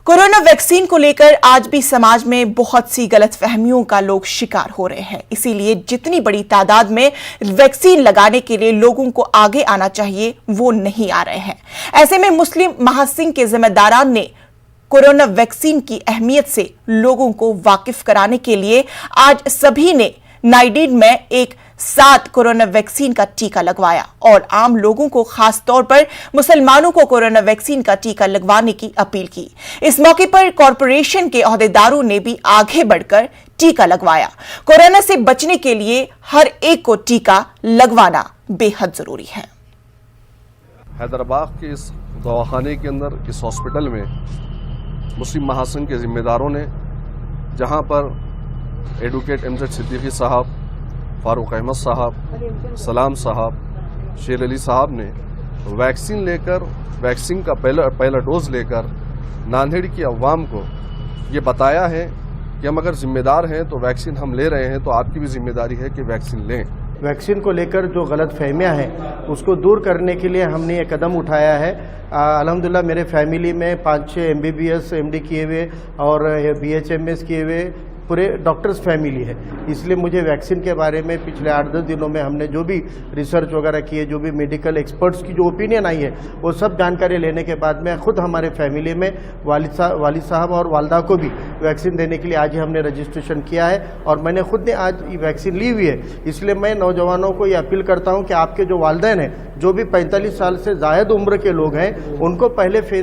Corona vaccine को लेकर आज भी समाज में बहुत सी गलत फहमियों का लोग शिकार हो रहे हैं। इसीलिए जितनी बड़ी तादाद में वैक्सीन लगाने के लिए लोगों को आगे आना चाहिए, वो नहीं आ रहे हैं। ऐसे में मुस्लिम महासंघ के जिम्मेदारान ने कोरोना वैक्सीन की अहमियत से लोगों को वाकिफ कराने के लिए आज सभी ने नाइडिन में एक साथ कोरोना वैक्सीन का टीका लगवाया और आम लोगों को खास तौर पर मुसलमानों को कोरोना वैक्सीन का टीका लगवाने की अपील की। इस मौके पर कॉरपोरेशन के ओहदेदारों ने भी आगे बढ़कर टीका लगवाया। कोरोना से बचने के लिए हर एक को टीका लगवाना बेहद जरूरी है। हैदराबाद के इस दवाखाने के अंदर, इस हॉस्पिटल में मुस्लिम महासंघ के जिम्मेदारों ने, जहां पर एडवोकेट एमजेड सिद्दीकी साहब, फारूक अहमद साहब, सलाम साहब, शेर अली साहब ने वैक्सीन लेकर, वैक्सीन का पहला डोज लेकर नांदेड़ की अवाम को ये बताया है कि हम अगर जिम्मेदार हैं तो वैक्सीन हम ले रहे हैं, तो आपकी भी जिम्मेदारी है कि वैक्सीन लें। वैक्सीन को लेकर जो गलत फहमियाँ हैं उसको दूर करने के लिए हमने ये कदम उठाया है। अल्हम्दुलिल्लाह मेरे फैमिली में 5-6 MBBS MD किए हुए और BHMS किए हुए पूरे डॉक्टर्स फैमिली है। इसलिए मुझे वैक्सीन के बारे में पिछले 8-10 दिनों में हमने जो भी रिसर्च वगैरह की है, जो भी मेडिकल एक्सपर्ट्स की जो ओपिनियन आई है, वो सब जानकारी लेने के बाद में खुद हमारे फैमिली में वालिद साहब और वालदा को भी वैक्सीन देने के लिए आज ही हमने रजिस्ट्रेशन किया है और मैंने खुद ने आज ये वैक्सीन ली हुई है। इसलिए मैं नौजवानों को ये अपील करता हूँ कि आपके जो वालिदैन हैं, जो भी 45 साल से ज़ायद उम्र के लोग हैं, उनको पहले फेज